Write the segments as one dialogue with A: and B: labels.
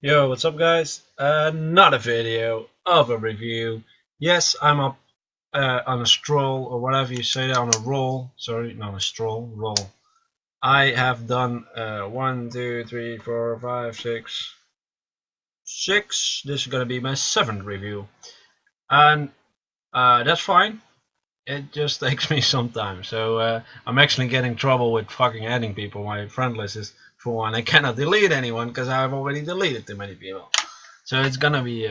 A: Yo, what's up, guys? Another video of a review. Yes, I'm up on a stroll, or whatever you say that, on a roll. Sorry, not a stroll, roll. I have done 1, 2, 3, 4, 5, 6, 6. This is gonna be my 7th review, and that's fine. It just takes me some time. So I'm actually getting trouble with fucking adding people. My friend list is full, and I cannot delete anyone because I've already deleted too many people. So it's gonna be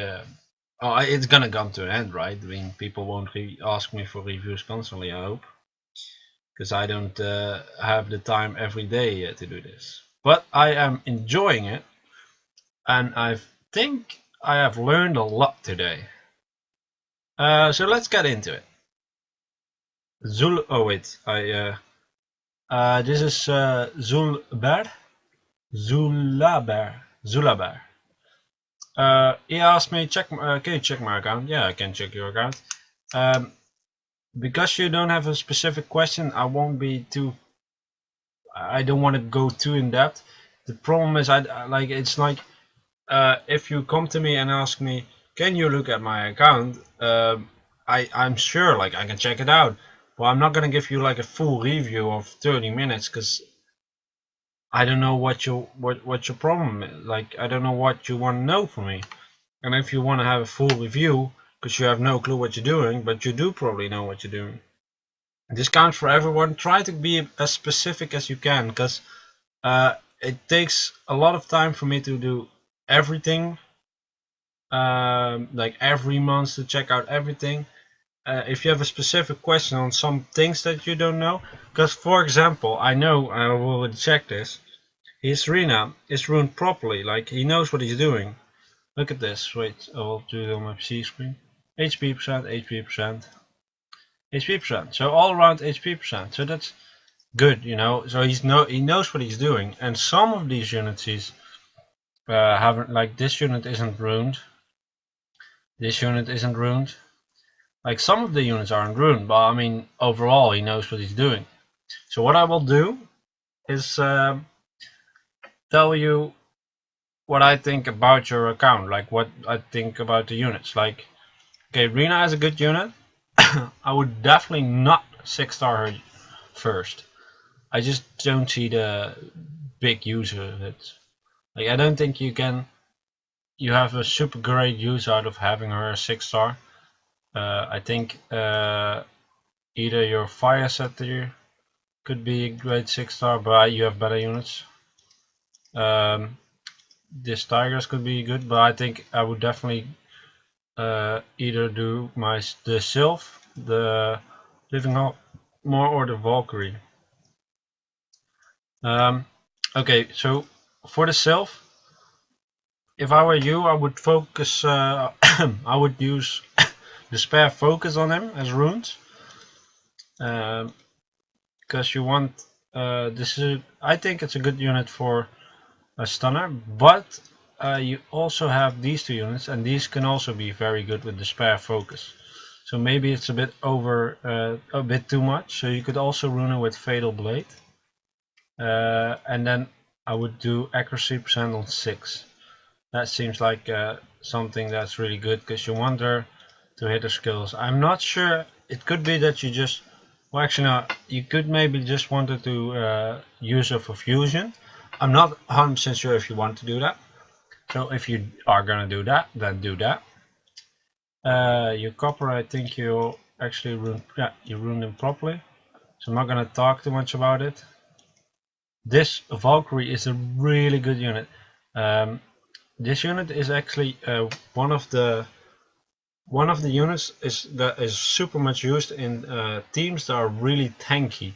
A: it's gonna come to an end, right? I mean, people won't ask me for reviews constantly, I hope, because I don't have the time every day to do this. But I am enjoying it, and I think I have learned a lot today. So let's get into it. Oh wait, this is Zulaber, Zulaber. He asked me, can you check my account? Yeah, I can check your account. Um, because you don't have a specific question, I won't be too. I don't want to go too in depth. The problem is, it's like if you come to me and ask me, can you look at my account? I'm sure like I can check it out, but I'm not gonna give you like a full review of 30 minutes because I don't know what your problem is. Like I don't know what you want to know from me. And if you want to have a full review because you have no clue what you're doing, but you do probably know what you're doing. This counts for everyone. Try to be as specific as you can because it takes a lot of time for me to do everything, like every month to check out everything. If you have a specific question on some things that you don't know, because for example, I know I will already check this. His Rena is runed properly, like he knows what he's doing. Look at this. Wait, I will do it on my PC screen. HP percent, HP percent, HP percent. So all around HP percent. So that's good, you know. So he knows what he's doing. And some of these units he's haven't, like this unit isn't ruined. This unit isn't ruined. Like some of the units aren't ruined, but I mean overall he knows what he's doing. So what I will do is tell you what I think about your account, like what I think about the units. Like, okay, Rena is a good unit. I would definitely not 6-star her first. I just don't see the big use of it. Like, I don't think you have a super great use out of having her a 6-star. I think either your fire setter could be a great 6-star, but you have better units. This tigers could be good, but I think I would definitely either do the Sylph, the Living More, or the Valkyrie. Okay, so for the Sylph, if I were you, I would focus. I would use the spare focus on him as runes, because you want. This is. I think it's a good unit for a stunner, but you also have these two units, and these can also be very good with the spare focus. So maybe it's a bit a bit too much. So you could also rune it with Fatal Blade, and then I would do accuracy percent on 6. That seems like something that's really good because you want her to hit her skills. I'm not sure. It could be that you just, well, actually, no. You could maybe just want her to use her for fusion. I'm not 100% sure if you want to do that. So if you are gonna do that, then do that. Your copper, I think you actually you ruined him properly. So I'm not gonna talk too much about it. This Valkyrie is a really good unit. This unit is actually one of the units that is super much used in teams that are really tanky,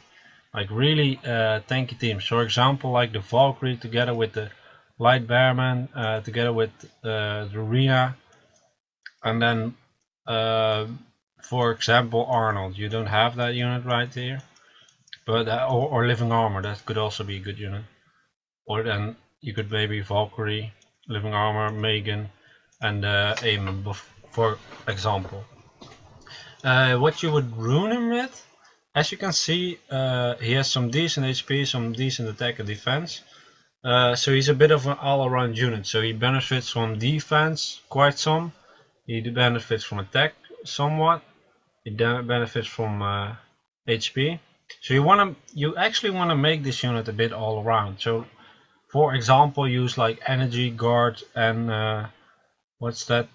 A: like really tanky teams. For example, like the Valkyrie together with the light Bearman, together with the Rena, and then for example Arnold. You don't have that unit right here, but or living armor, that could also be a good unit. Or then you could maybe Valkyrie, living armor, Megan, and Aim, for example. What you would rune him with, as you can see, he has some decent HP, some decent attack and defense. So he's a bit of an all-around unit. So he benefits from defense quite some. He benefits from attack somewhat. He benefits from HP. So you actually wanna make this unit a bit all around. So for example, use like energy guard and what's that?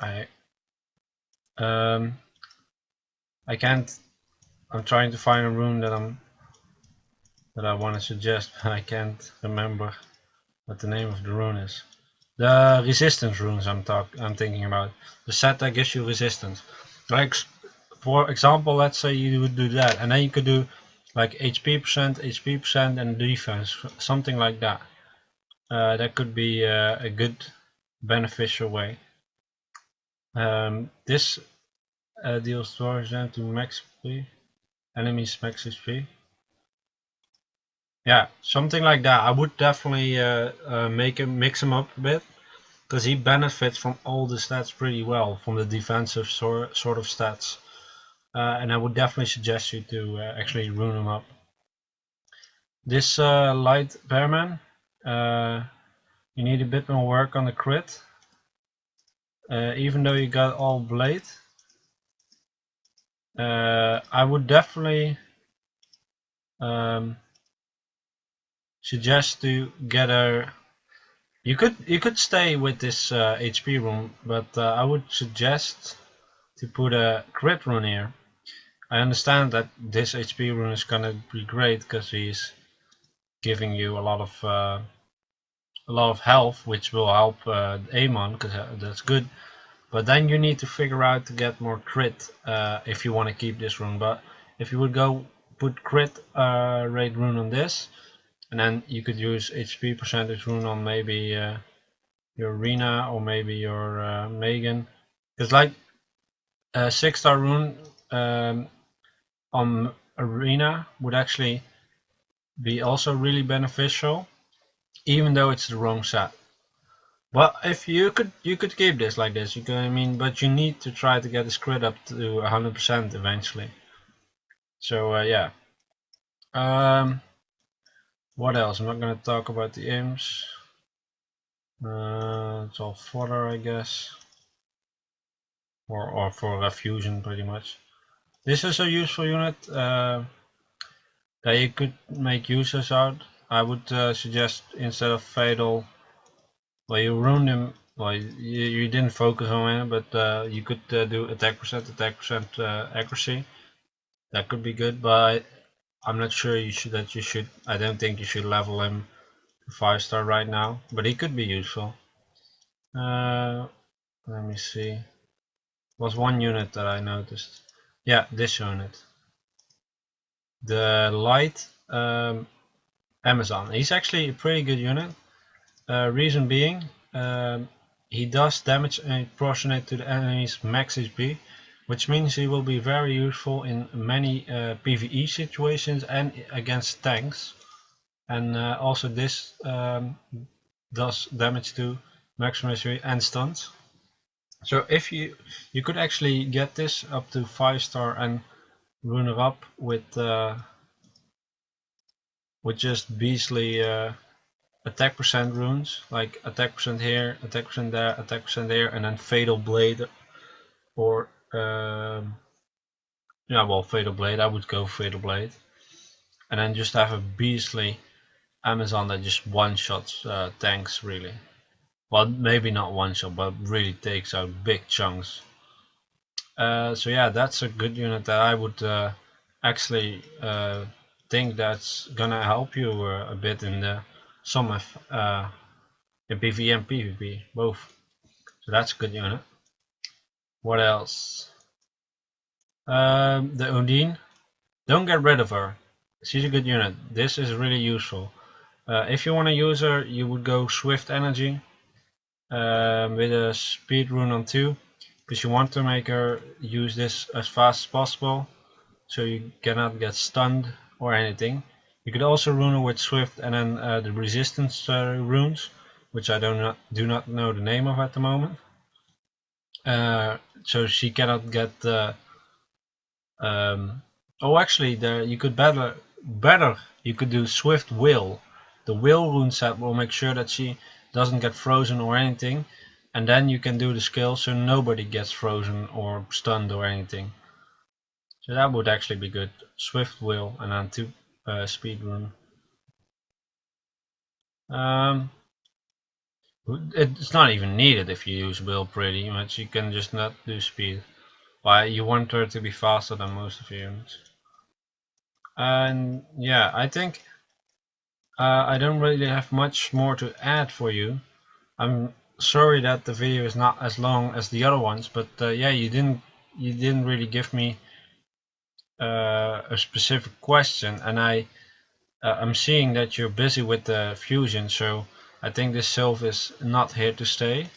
A: I I can't. I'm trying to find a rune that I want to suggest, but I can't remember what the name of the rune is. The resistance runes I'm thinking about. The set that gives you resistance. Like for example, let's say you would do that, and then you could do like HP percent, and defense, something like that. That could be a good beneficial way. This deals damage to max HP, enemies max HP. Yeah, something like that. I would definitely mix him up a bit, because he benefits from all the stats pretty well, from the defensive sort of stats. And I would definitely suggest you to actually rune him up. This light Bearman, you need a bit more work on the crit. Even though you got all blade, I would definitely suggest to get a. You could stay with this HP rune, but I would suggest to put a crit rune here. I understand that this HP rune is gonna be great because he's giving you a lot of health, which will help Amon, because that's good. But then you need to figure out to get more crit if you want to keep this rune. But if you would go put crit rate rune on this, and then you could use HP percentage rune on maybe your Rena or maybe your Megan, because like a 6-star rune on Arena would actually be also really beneficial, even though it's the wrong set. But if you could keep this like this, you can, I mean, but you need to try to get the crit up to 100% eventually. So yeah. What else? I'm not gonna talk about the imps. It's all fodder, I guess, or for fusion pretty much. This is a useful unit that you could make uses out. I would suggest, instead of fatal, well, you ruined him. Well, you didn't focus on him, but you could do attack percent, accuracy. That could be good, but I'm not sure you should. I don't think you should level him to 5-star right now, but he could be useful. Let me see. Was one unit that I noticed. Yeah, this unit. The light Amazon. He's actually a pretty good unit. Reason being, he does damage proportionate to the enemy's max HP, which means he will be very useful in many PvE situations and against tanks. And also this does damage to maximum HP and stuns. So if you could actually get this up to 5-star and rune it up with just beastly attack percent runes, like attack percent here, attack percent there, attack percent there, and then fatal blade, or yeah, well, fatal blade. I would go fatal blade, and then just have a beastly Amazon that just one-shots tanks really. Well, maybe not one-shot, but really takes out big chunks. So yeah, that's a good unit that I would actually think that's gonna help you a bit in the some in PvE and PvP both. So that's a good unit. What else? The Undine. Don't get rid of her. She's a good unit. This is really useful. If you want to use her, you would go Swift Energy with a speed rune on 2, because you want to make her use this as fast as possible, so you cannot get stunned or anything. You could also rune her with Swift and then the resistance runes, which I do not know the name of at the moment. So she cannot get oh, actually, you could better, you could do Swift Will. The Will rune set will make sure that she doesn't get frozen or anything, and then you can do the skill so nobody gets frozen or stunned or anything. So that would actually be good. Swift Will and then 2 speed rune. It's not even needed if you use Will pretty much. You can just not do speed. Why you want her to be faster than most of your units. And yeah, I think I don't really have much more to add for you. I'm sorry that the video is not as long as the other ones, but yeah, you didn't really give me a specific question, and I'm seeing that you're busy with the fusion, so I think this sylph is not here to stay.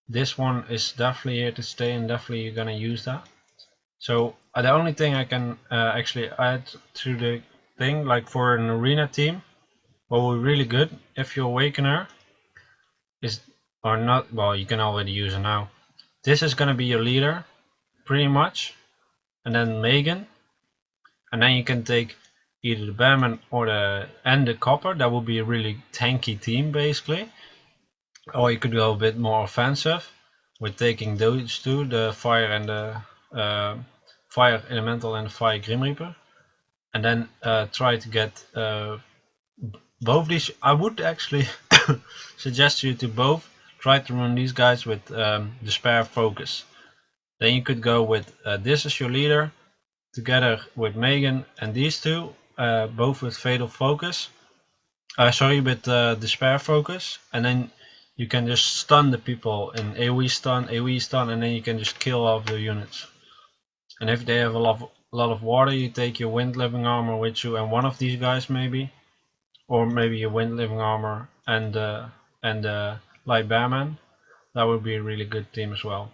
A: This one is definitely here to stay, and definitely you're gonna use that. So the only thing I can actually add to the thing, like for an arena team, what will be really good if you awaken her is, or not, well, you can already use her now. This is gonna be your leader, pretty much, and then Megan, and then you can take either the Bearman or the Copper. That will be a really tanky team basically. Or you could go a bit more offensive with taking those two, the Fire and the Fire Elemental and the Fire Grim Reaper, and then try to get both these. I would actually suggest you to both try to run these guys with Despair Focus. Then you could go with this as your leader, together with Megan and these two, both with Fatal Focus. Sorry, with Despair Focus, and then you can just stun the people in AoE stun, and then you can just kill off the units. And if they have a lot of water, you take your Wind Living Armor with you and one of these guys maybe, or maybe your Wind Living Armor and Light Bearman. That would be a really good team as well.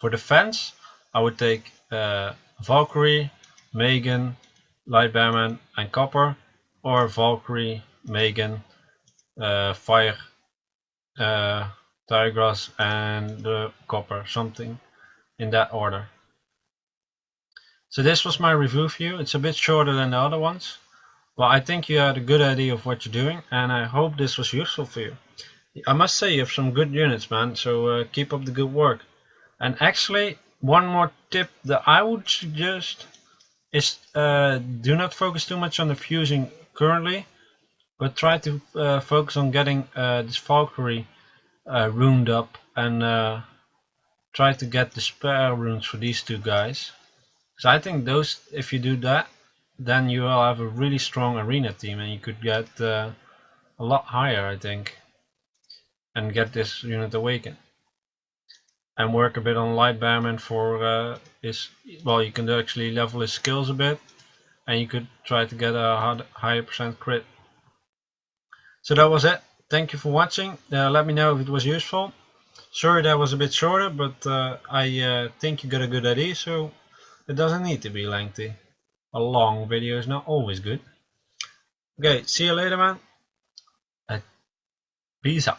A: For defense, I would take Valkyrie, Megan, Light Bearman and Copper, or Valkyrie, Megan, Fire, Tiregrass and the Copper, something in that order. So this was my review for you. It's a bit shorter than the other ones, but I think you had a good idea of what you're doing, and I hope this was useful for you. I must say you have some good units, man, so keep up the good work. And actually, one more tip that I would suggest is do not focus too much on the fusing currently, but try to focus on getting this Valkyrie runed up, and try to get the spare runes for these two guys. So I think those, if you do that, then you will have a really strong arena team, and you could get a lot higher, I think, and get this unit awakened. And work a bit on Light Bearman for his, well, you can actually level his skills a bit, and you could try to get a higher percent crit. So that was it. Thank you for watching. Let me know if it was useful. Sorry that was a bit shorter, but I think you got a good idea, so it doesn't need to be lengthy. A long video is not always good. Okay, see you later, man. Peace out.